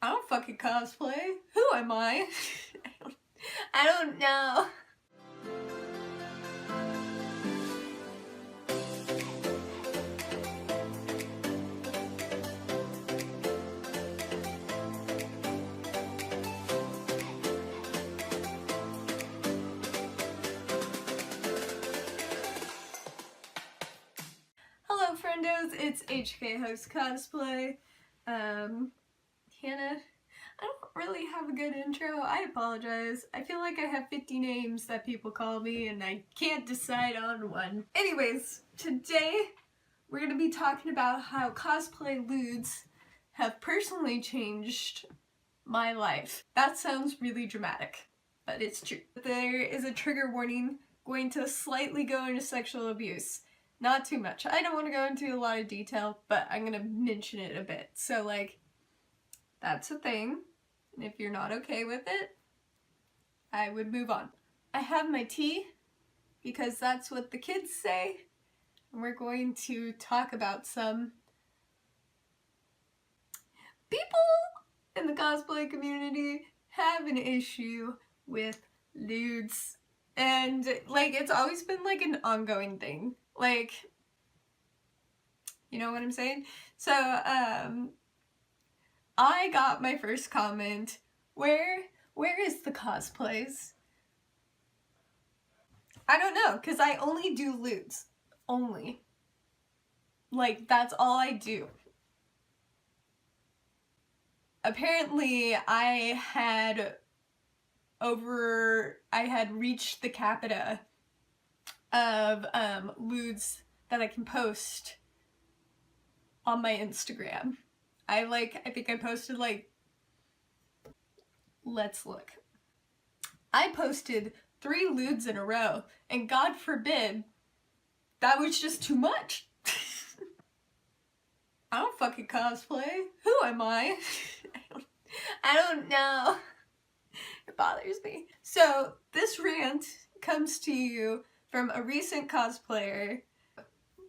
I don't fucking cosplay. Who am I? I don't know. Hello friendos, it's HKHugs Cosplay. Hannah, I don't really have a good intro. I apologize. I feel like I have 50 names that people call me and I can't decide on one. Anyways, today we're going to be talking about how cosplay lewds have personally changed my life. That sounds really dramatic, but it's true. There is a trigger warning going to slightly go into sexual abuse. Not too much. I don't want to go into a lot of detail, but I'm going to mention it a bit. So like, that's a thing, and if you're not okay with it, I would move on. I have my tea, because that's what the kids say, and we're going to talk about some people in the cosplay community have an issue with lewds, and like, it's always been like an ongoing thing. Like, you know what I'm saying? So, I got my first comment, where is the cosplays? I don't know, because I only do lewds. Only. Like, that's all I do. Apparently, I had reached the capita of lewds that I can post on my Instagram. I think I posted like, let's look. I posted 3 lewds in a row, and God forbid, that was just too much. I don't fucking cosplay. Who am I? I don't know. It bothers me. So, this rant comes to you from a recent cosplayer,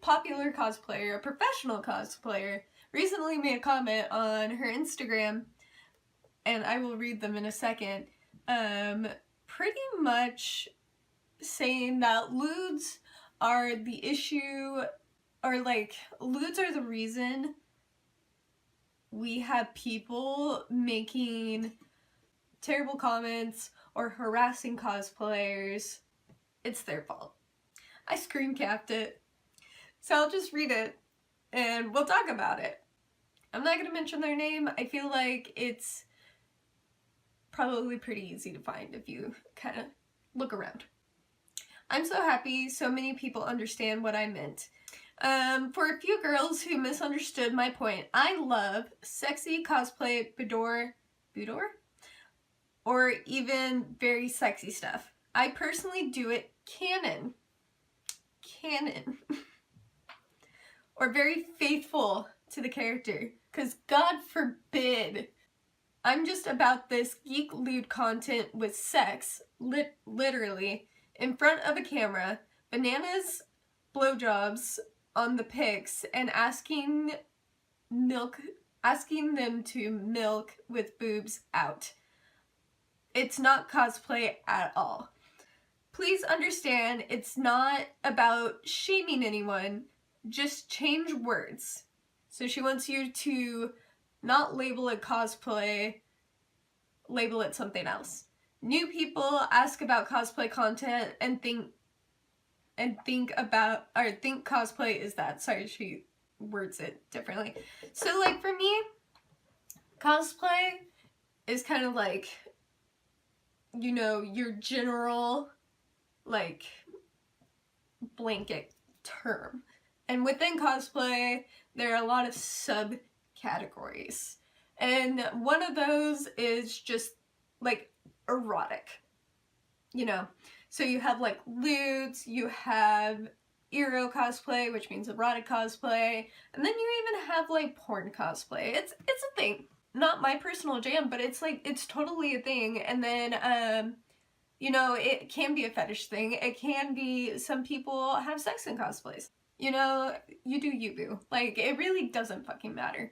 popular cosplayer, a professional cosplayer, recently made a comment on her Instagram, and I will read them in a second, pretty much saying that lewds are the issue, or like, lewds are the reason we have people making terrible comments or harassing cosplayers. It's their fault. I screen capped it, so I'll just read it and we'll talk about it. I'm not going to mention their name. I feel like it's probably pretty easy to find if you kind of look around. I'm so happy so many people understand what I meant. For a few girls who misunderstood my point, I love sexy cosplay boudoir, or even very sexy stuff. I personally do it canon, or very faithful to the character, because God forbid, I'm just about this geek lewd content with sex, literally, in front of a camera, bananas blowjobs on the pics, and asking them to milk with boobs out. It's not cosplay at all. Please understand, it's not about shaming anyone, just change words. So she wants you to not label it cosplay, label it something else. New people ask about cosplay content and think cosplay is that. Sorry, she words it differently. So like for me, cosplay is kind of like, you know, your general like blanket term. And within cosplay, there are a lot of subcategories. And one of those is just like erotic, you know. So you have like lewds, you have ero cosplay, which means erotic cosplay, and then you even have like porn cosplay. It's a thing. Not my personal jam, but it's like, it's totally a thing. And then you know, it can be a fetish thing. It can be, some people have sex in cosplays. You know, you do you boo. Like, it really doesn't fucking matter.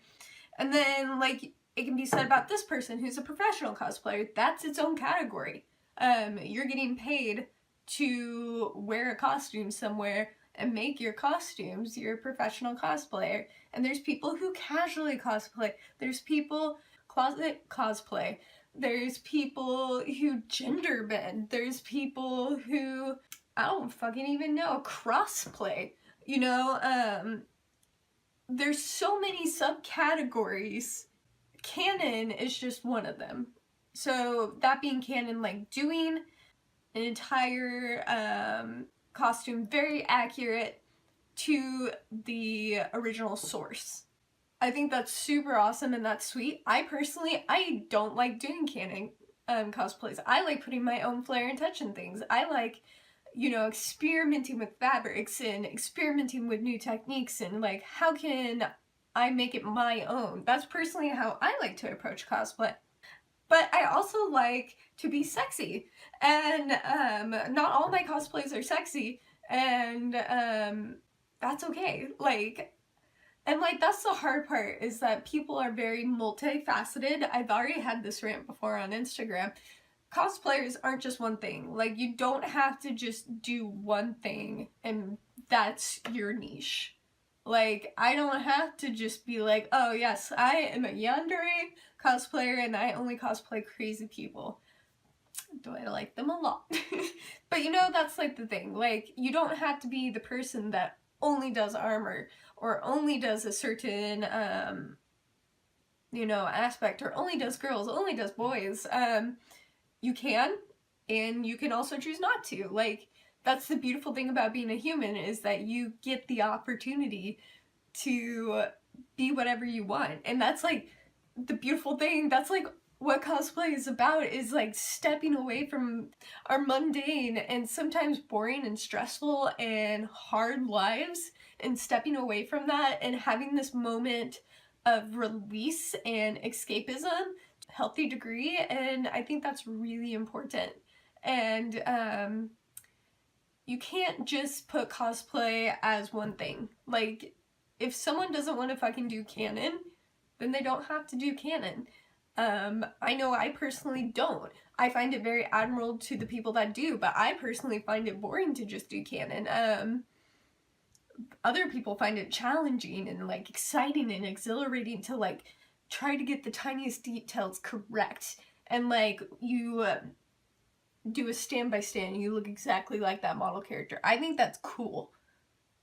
And then, like, it can be said about this person who's a professional cosplayer. That's its own category. You're getting paid to wear a costume somewhere and make your costumes. You're a professional cosplayer. And there's people who casually cosplay. There's people closet cosplay. There's people who gender bend. There's people who, I don't fucking even know, crossplay. You know, there's so many subcategories. Canon is just one of them. So that being canon, like doing an entire costume very accurate to the original source. I think that's super awesome and that's sweet. I don't like doing canon cosplays. I like putting my own flair and touch in things. I like, you know, experimenting with fabrics and experimenting with new techniques and like, how can I make it my own? That's personally how I like to approach cosplay. But I also like to be sexy, and not all my cosplays are sexy, and that's okay. Like, and like, that's the hard part, is that people are very multifaceted. I've already had this rant before on Instagram. Cosplayers aren't just one thing. Like, you don't have to just do one thing and that's your niche. Like, I don't have to just be like, oh yes, I am a yandere cosplayer and I only cosplay crazy people. Do I like them a lot? But you know, that's like the thing. Like, you don't have to be the person that only does armor or only does a certain, you know, aspect, or only does girls, only does boys. You can, and you can also choose not to. Like, that's the beautiful thing about being a human, is that you get the opportunity to be whatever you want. And that's like the beautiful thing. That's like what cosplay is about, is like stepping away from our mundane and sometimes boring and stressful and hard lives, and stepping away from that and having this moment of release and escapism, healthy degree. And I think that's really important. And you can't just put cosplay as one thing. Like, if someone doesn't want to fucking do canon, then they don't have to do canon. I know I personally don't. I find it very admirable to the people that do, but I personally find it boring to just do canon. Other people find it challenging and like exciting and exhilarating to like try to get the tiniest details correct, and like you do a stand by stand and you look exactly like that model character. I think that's cool,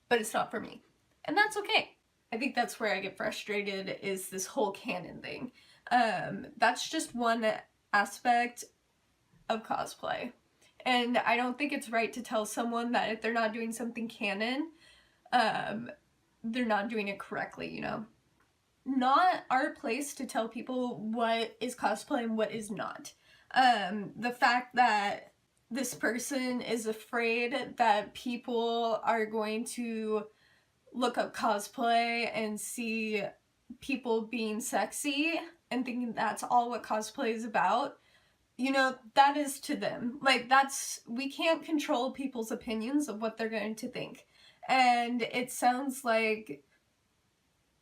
but it's not for me, and that's okay. I think that's where I get frustrated, is this whole canon thing. That's just one aspect of cosplay, and I don't think it's right to tell someone that if they're not doing something canon, they're not doing it correctly, you know? Not our place to tell people what is cosplay and what is not. The fact that this person is afraid that people are going to look up cosplay and see people being sexy and thinking that's all what cosplay is about, you know, that is to them. Like, we can't control people's opinions of what they're going to think. And it sounds like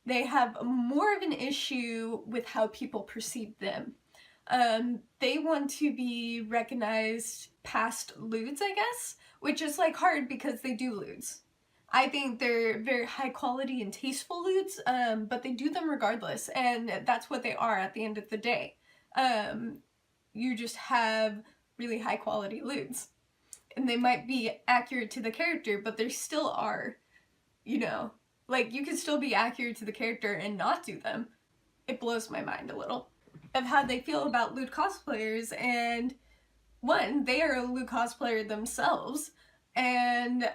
they have more of an issue with how people perceive them. They want to be recognized past lewds, I guess, which is like hard because they do lewds. I think they're very high quality and tasteful lewds, but they do them regardless, and that's what they are at the end of the day. You just have really high quality lewds. And they might be accurate to the character, but they still are, you know, like, you can still be accurate to the character and not do them. It blows my mind a little of how they feel about lewd cosplayers, and one, they are a lewd cosplayer themselves, and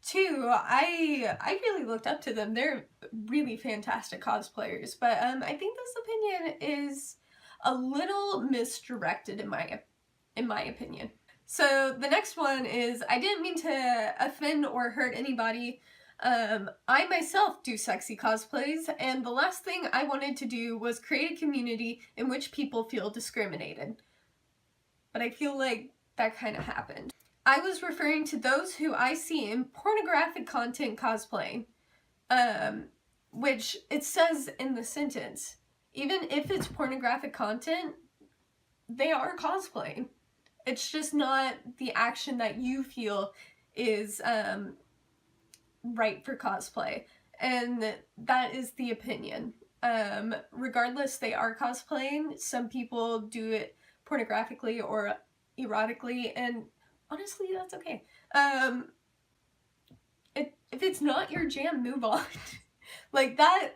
two, I really looked up to them. They're really fantastic cosplayers, but I think this opinion is a little misdirected in my opinion. So the next one is, I didn't mean to offend or hurt anybody. I myself do sexy cosplays, and the last thing I wanted to do was create a community in which people feel discriminated. But I feel like that kind of happened. I was referring to those who I see in pornographic content cosplaying. which it says in the sentence, even if it's pornographic content, they are cosplaying. It's just not the action that you feel is right for cosplay, and that is the opinion. Regardless, they are cosplaying. Some people do it pornographically or erotically, and honestly, that's okay. If it's not your jam, move on. Like, that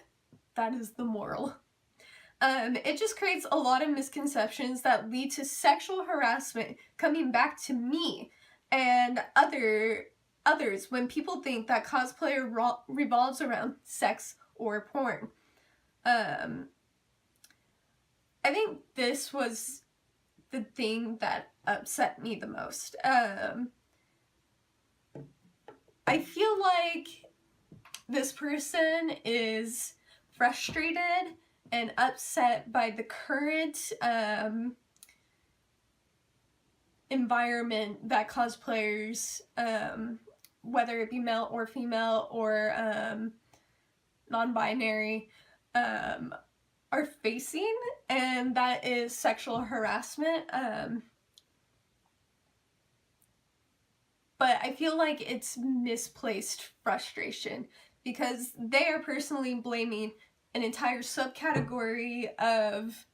is the moral. It just creates a lot of misconceptions that lead to sexual harassment coming back to me and others when people think that cosplay revolves around sex or porn. I think this was the thing that upset me the most. I feel like this person is frustrated and upset by the current environment that cosplayers, whether it be male or female or non-binary, are facing, and that is sexual harassment. But I feel like it's misplaced frustration because they are personally blaming an entire subcategory of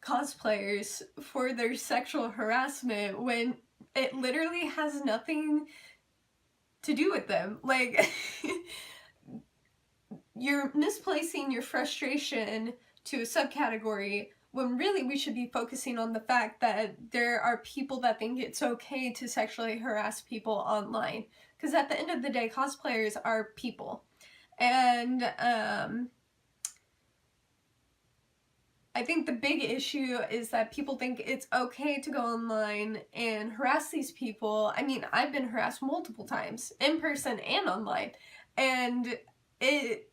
cosplayers for their sexual harassment when it literally has nothing to do with them. Like, you're misplacing your frustration to a subcategory when really we should be focusing on the fact that there are people that think it's okay to sexually harass people online. Because at the end of the day, cosplayers are people. And I think the big issue is that people think it's okay to go online and harass these people. I mean, I've been harassed multiple times, in person and online, and it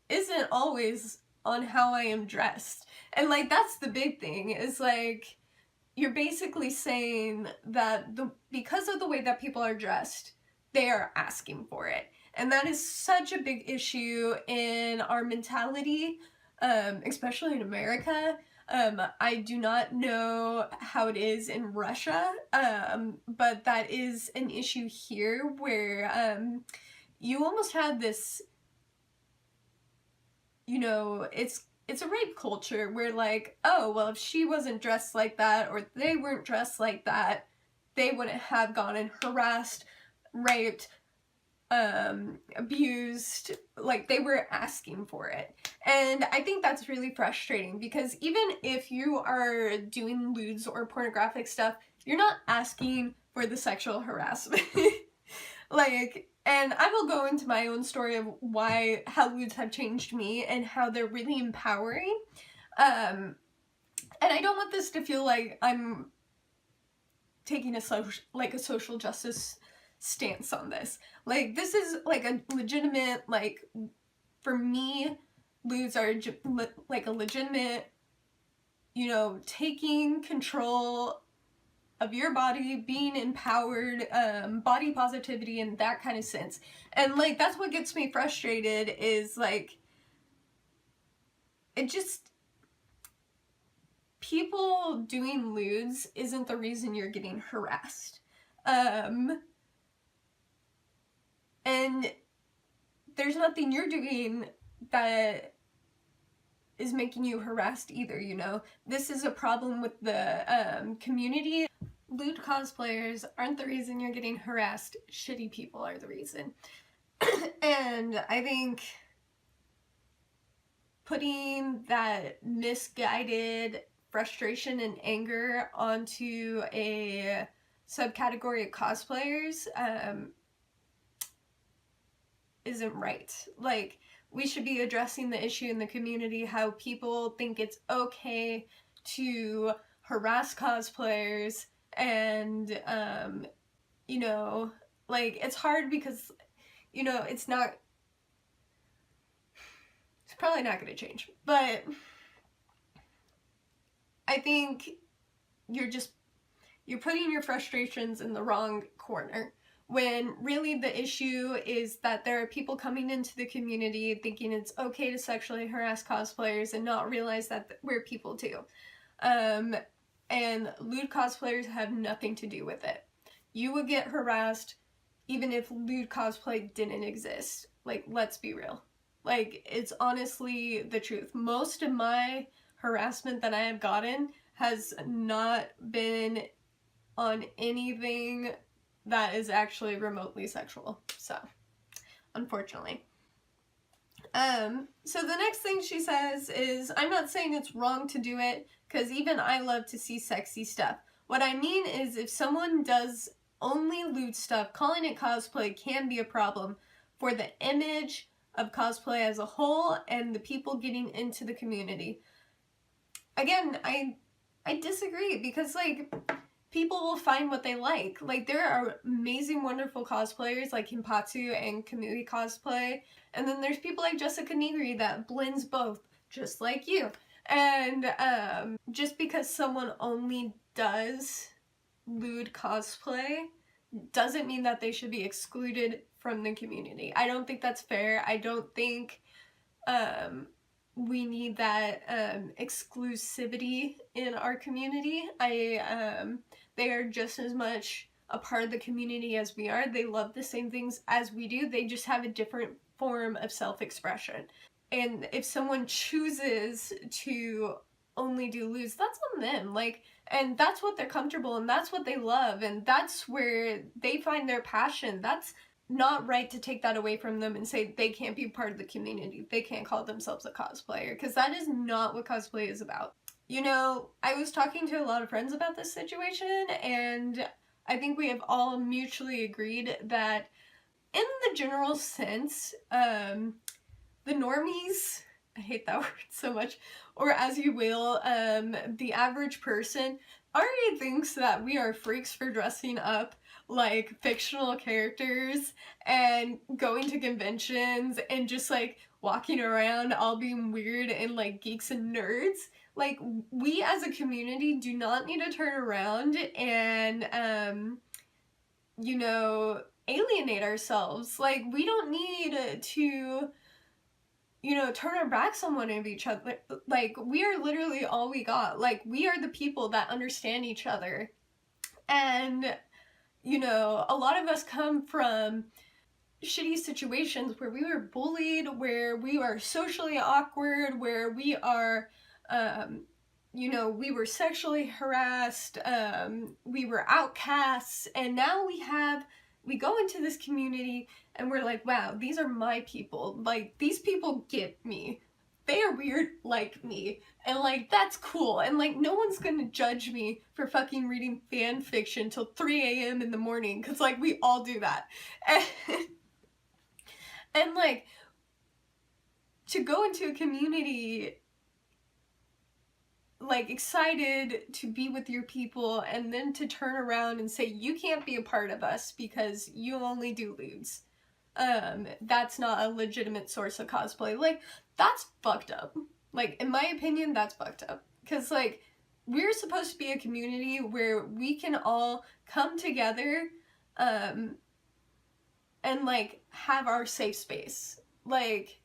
isn't always on how I am dressed. And like, that's the big thing, is like, you're basically saying that because of the way that people are dressed, they are asking for it. And that is such a big issue in our mentality, especially in America. I do not know how it is in Russia, but that is an issue here where you almost have this, you know, it's a rape culture where like, oh, well, if she wasn't dressed like that or they weren't dressed like that, they wouldn't have gotten harassed, raped, abused, like they were asking for it. And I think that's really frustrating because even if you are doing lewds or pornographic stuff, you're not asking for the sexual harassment. Like, and I will go into my own story of how lewds have changed me and how they're really empowering. And I don't want this to feel like I'm taking a social justice stance on this. Like, this is like a legitimate, like, for me, lewds are like a legitimate, you know, taking control of your body, being empowered, body positivity in that kind of sense. And like, that's what gets me frustrated, is like, it just, people doing lewds isn't the reason you're getting harassed. And there's nothing you're doing that is making you harassed either, you know? This is a problem with the community. Lewd cosplayers aren't the reason you're getting harassed. Shitty people are the reason. And I think putting that misguided frustration and anger onto a subcategory of cosplayers isn't right. Like, we should be addressing the issue in the community, how people think it's okay to harass cosplayers, and you know, like, it's hard because, you know, it's probably not going to change, but I think you're putting your frustrations in the wrong corner when really the issue is that there are people coming into the community thinking it's okay to sexually harass cosplayers and not realize that we're people too. And lewd cosplayers have nothing to do with it. You would get harassed even if lewd cosplay didn't exist. Like, let's be real. Like, it's honestly the truth. Most of my harassment that I have gotten has not been on anything that is actually remotely sexual. So, unfortunately. So the next thing she says is, I'm not saying it's wrong to do it, because even I love to see sexy stuff. What I mean is, if someone does only lewd stuff, calling it cosplay can be a problem for the image of cosplay as a whole and the people getting into the community. Again, I disagree, because, like, people will find what they like. Like, there are amazing, wonderful cosplayers like Himpatsu and Kamui cosplay, and then there's people like Jessica Nigri that blends both, just like you. And just because someone only does lewd cosplay doesn't mean that they should be excluded from the community. I don't think that's fair. I don't think we need that exclusivity in our community. They are just as much a part of the community as we are. They love the same things as we do. They just have a different form of self-expression. And if someone chooses to only do lewds, that's on them. Like, and that's what they're comfortable and that's what they love and that's where they find their passion. That's not right to take that away from them and say they can't be part of the community. They can't call themselves a cosplayer, because that is not what cosplay is about. You know, I was talking to a lot of friends about this situation, and I think we have all mutually agreed that in the general sense, the normies, I hate that word so much, or as you will, the average person already thinks that we are freaks for dressing up like fictional characters and going to conventions and just like walking around all being weird and like geeks and nerds. Like, we as a community do not need to turn around and, you know, alienate ourselves. Like, we don't need to, you know, turn our backs on one of each other. Like, we are literally all we got. Like, we are the people that understand each other. And, you know, a lot of us come from shitty situations where we were bullied, where we are socially awkward, where we are, you know, we were sexually harassed, we were outcasts, and now we go into this community and we're like, wow, these are my people. Like, these people get me. They are weird like me. And like, that's cool. And like, no one's gonna judge me for fucking reading fan fiction till 3 a.m. in the morning, because like, we all do that. And like, to go into a community like excited to be with your people and then to turn around and say you can't be a part of us because you only do lewds, that's not a legitimate source of cosplay. Like, that's fucked up. Like, in my opinion, that's fucked up. Because like, we're supposed to be a community where we can all come together and like have our safe space. Like,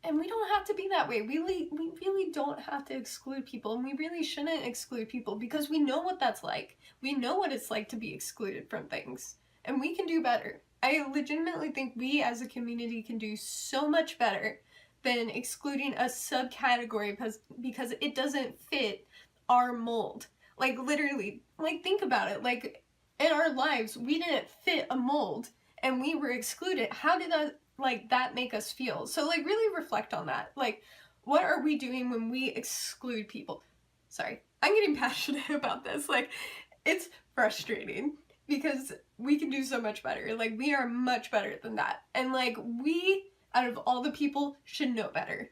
and we don't have to be that way. We really don't have to exclude people, and we really shouldn't exclude people, because we know what that's like. We know what it's like to be excluded from things, and we can do better. I legitimately think we as a community can do so much better than excluding a subcategory because it doesn't fit our mold. Like, literally, like, think about it. Like, in our lives, we didn't fit a mold, and we were excluded. How did that make us feel? So like, really reflect on that. Like, what are we doing when we exclude people? Sorry, I'm getting passionate about this. Like, it's frustrating because we can do so much better. Like, we are much better than that. And like, we, out of all the people, should know better,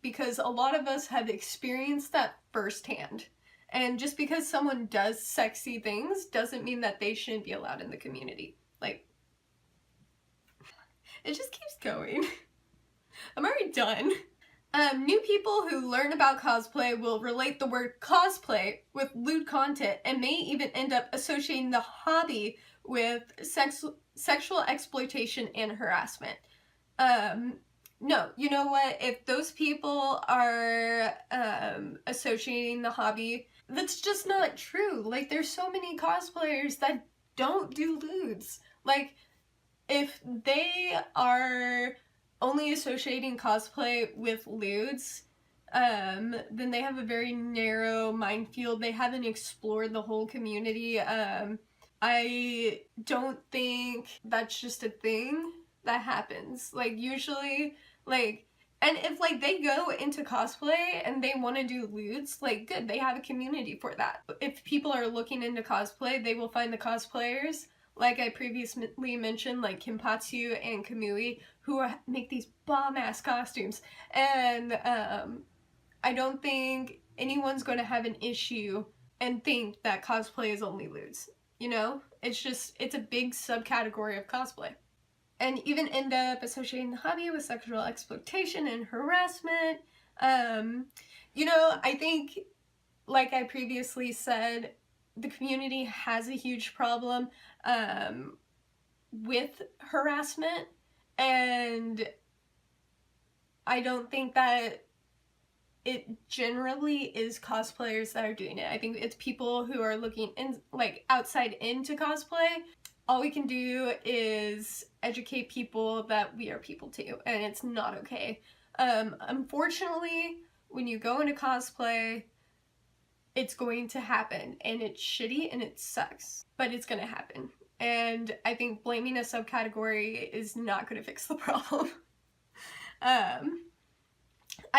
because a lot of us have experienced that firsthand. And just because someone does sexy things doesn't mean that they shouldn't be allowed in the community. Like, it just keeps going. I'm already done. New people who learn about cosplay will relate the word cosplay with lewd content and may even end up associating the hobby with sexual exploitation and harassment. No, you know what? If those people are associating the hobby, that's just not true. Like, there's so many cosplayers that don't do lewds. Like, if they are only associating cosplay with lewds, then they have a very narrow minefield. They haven't explored the whole community. I don't think that's just a thing that happens. Like, usually, like, and if, like, they go into cosplay and they want to do lewds, like, good, they have a community for that. If people are looking into cosplay, they will find the cosplayers, like I previously mentioned, like Kimpatsu and Kamui, who make these bomb-ass costumes. And I don't think anyone's going to have an issue and think that cosplay is only lewds. You know? It's just, it's a big subcategory of cosplay. And even end up associating the hobby with sexual exploitation and harassment. You know, I think, like I previously said, the community has a huge problem with harassment, and I don't think that it generally is cosplayers that are doing it. I think it's people who are looking in, like, outside into cosplay. All we can do is educate people that we are people too, and it's not okay. Unfortunately, when you go into cosplay, it's going to happen, and it's shitty and it sucks, but it's gonna happen. And I think blaming a subcategory is not gonna fix the problem. I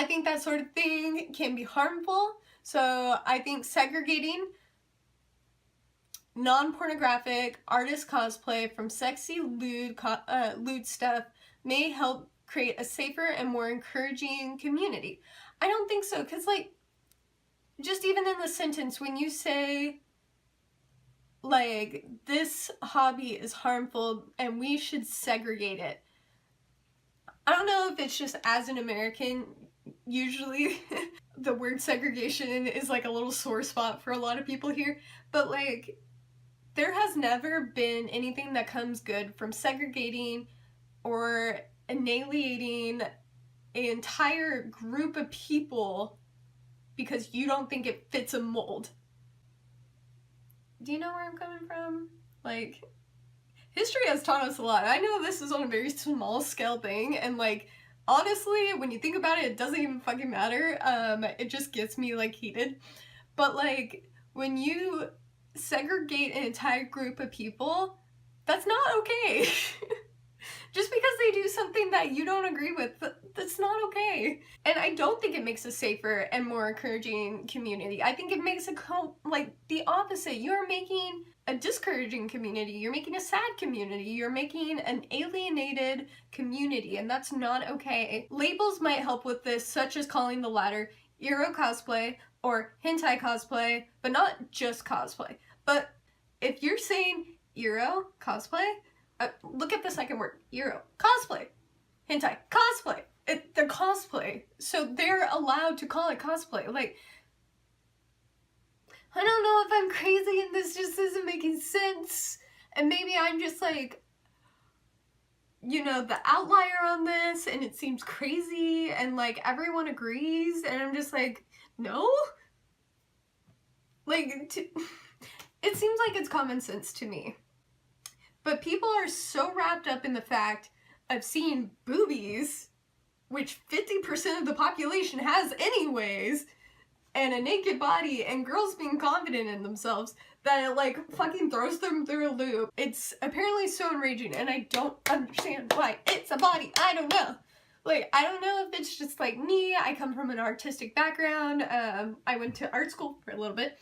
think that sort of thing can be harmful, so I think segregating non-pornographic artist cosplay from sexy lewd stuff may help create a safer and more encouraging community. I don't think so, because, like, just even in the sentence, when you say, like, this hobby is harmful and we should segregate it, I don't know if it's just as an American, usually the word segregation is like a little sore spot for a lot of people here, but, like, there has never been anything that comes good from segregating or annihilating an entire group of people because you don't think it fits a mold. Do you know where I'm coming from? Like, history has taught us a lot. I know this is on a very small scale thing, and, like, honestly, when you think about it, it doesn't even fucking matter. It just gets me, like, heated. But, like, when you segregate an entire group of people, that's not okay. Just because they do something that you don't agree with, that's not okay. And I don't think it makes a safer and more encouraging community. I think it makes it like the opposite. You're making a discouraging community. You're making a sad community. You're making an alienated community, and that's not okay. Labels might help with this, such as calling the latter Euro cosplay or hentai cosplay, but not just cosplay. But if you're saying Euro cosplay, look at the second word, Euro, cosplay, hentai, cosplay. They're cosplay, so they're allowed to call it cosplay. Like, I don't know if I'm crazy and this just isn't making sense, and maybe I'm just, like, you know, the outlier on this, and it seems crazy, and, like, everyone agrees, and I'm just like, no? Like, it seems like it's common sense to me. But people are so wrapped up in the fact of seeing boobies, which 50% of the population has anyways, and a naked body, and girls being confident in themselves, that it, like, fucking throws them through a loop. It's apparently so enraging, and I don't understand why. It's a body, I don't know. Like, I don't know if it's just, like, me. I come from an artistic background. I went to art school for a little bit,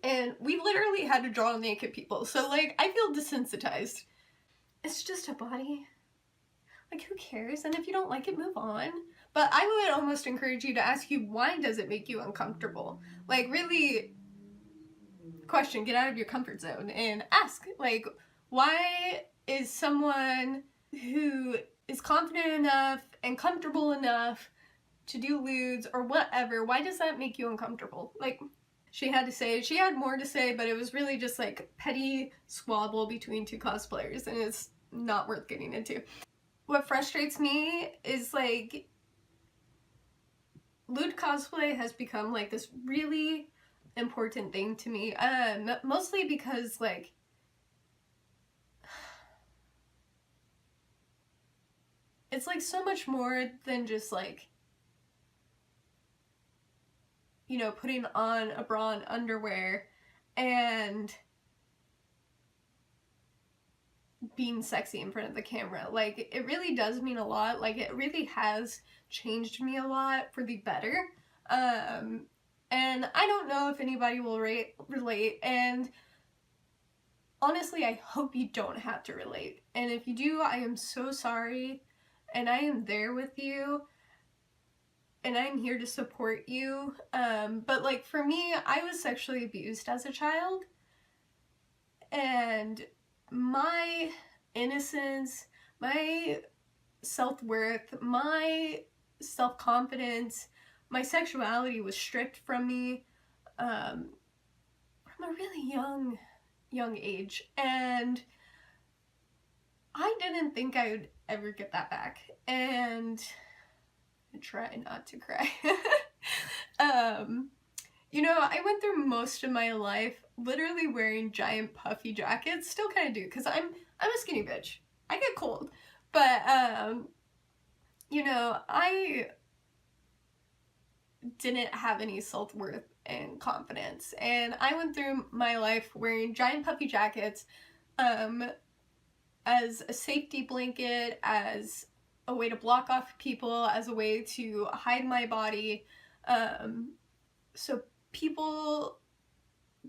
and we literally had to draw naked people, so, like, I feel desensitized. It's just a body. Like, who cares? And if you don't like it, move on. But I would almost encourage you to ask you, why does it make you uncomfortable? Like, really question, get out of your comfort zone and ask, like, why is someone who is confident enough and comfortable enough to do lewds or whatever, why does that make you uncomfortable? Like, she had to say. She had more to say, but it was really just like petty squabble between two cosplayers, and it's not worth getting into. What frustrates me is like lewd cosplay has become like this really important thing to me, mostly because like it's like so much more than just like, you know, putting on a bra and underwear and being sexy in front of the camera. Like, it really does mean a lot. Like, it really has changed me a lot for the better. And I don't know if anybody will relate, and honestly, I hope you don't have to relate. And if you do, I am so sorry, and I am there with you, and I'm here to support you. But like, for me, I was sexually abused as a child, and my innocence, my self-worth, my self-confidence, my sexuality was stripped from me from a really young age, and I didn't think I would ever get that back, and I try not to cry. You know, I went through most of my life literally wearing giant puffy jackets, still kind of do, because I'm a skinny bitch. I get cold. But, you know, I didn't have any self-worth and confidence, and I went through my life wearing giant puffy jackets, as a safety blanket, as a way to block off people, as a way to hide my body, so people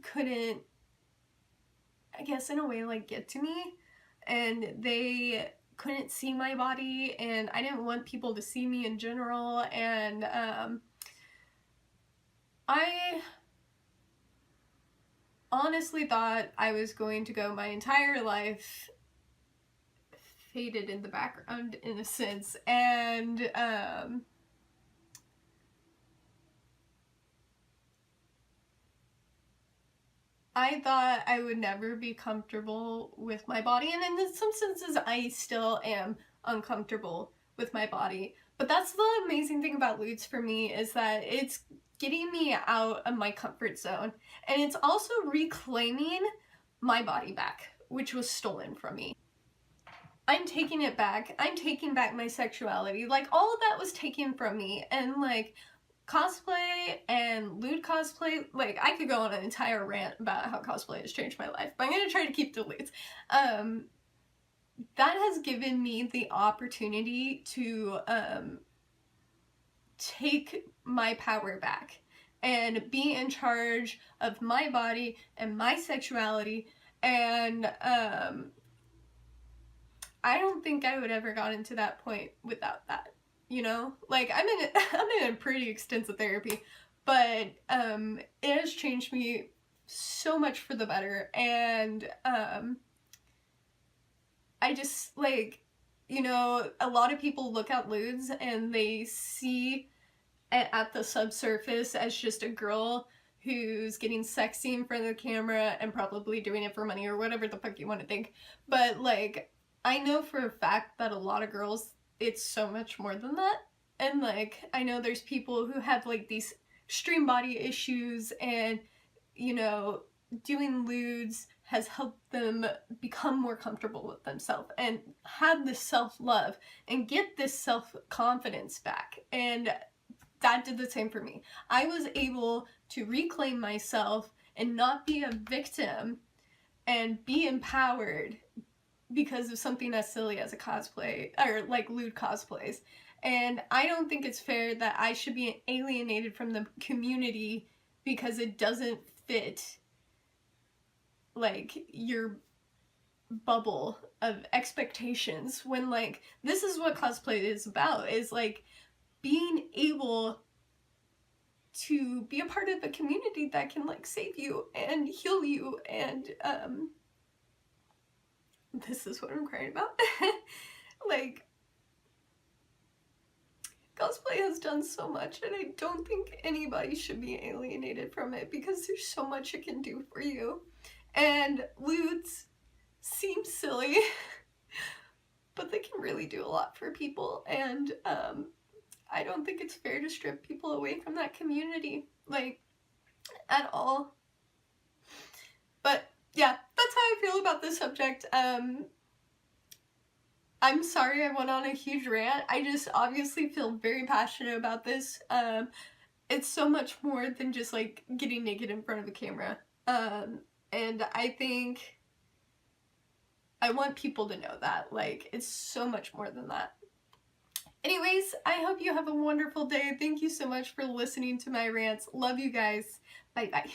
couldn't, I guess in a way, like, get to me, and they couldn't see my body, and I didn't want people to see me in general, and I honestly thought I was going to go my entire life faded in the background, in a sense, and I thought I would never be comfortable with my body, and in some senses I still am uncomfortable with my body. But that's the amazing thing about lewds for me, is that it's getting me out of my comfort zone, and it's also reclaiming my body back, which was stolen from me. I'm taking it back. I'm taking back my sexuality. Like, all of that was taken from me, and like, cosplay and lewd cosplay, like, I could go on an entire rant about how cosplay has changed my life, but I'm gonna try to keep the lewds. That has given me the opportunity to take my power back and be in charge of my body and my sexuality, and I don't think I would ever gotten to that point without that, you know? Like, I'm in a pretty extensive therapy, but it has changed me so much for the better, and I just, like, you know, a lot of people look at lewds and they see it at the subsurface as just a girl who's getting sexy in front of the camera and probably doing it for money or whatever the fuck you want to think. But like, I know for a fact that a lot of girls, it's so much more than that. And like, I know there's people who have like these extreme body issues, and you know, doing lewds has helped them become more comfortable with themselves and have this self-love and get this self-confidence back. And that did the same for me. I was able to reclaim myself and not be a victim and be empowered because of something as silly as a cosplay, or like lewd cosplays. And I don't think it's fair that I should be alienated from the community because it doesn't fit like your bubble of expectations, when like, this is what cosplay is about, is like being able to be a part of a community that can like save you and heal you, and this is what I'm crying about. Like, Cosplay has done so much, and I don't think anybody should be alienated from it because there's so much it can do for you. And lewds seem silly, but they can really do a lot for people, and I don't think it's fair to strip people away from that community, like, at all. But yeah, that's how I feel about this subject. I'm sorry I went on a huge rant. I just obviously feel very passionate about this. It's so much more than just like getting naked in front of a camera. And I think I want people to know that, like, it's so much more than that. Anyways, I hope you have a wonderful day. Thank you so much for listening to my rants. Love you guys. Bye bye.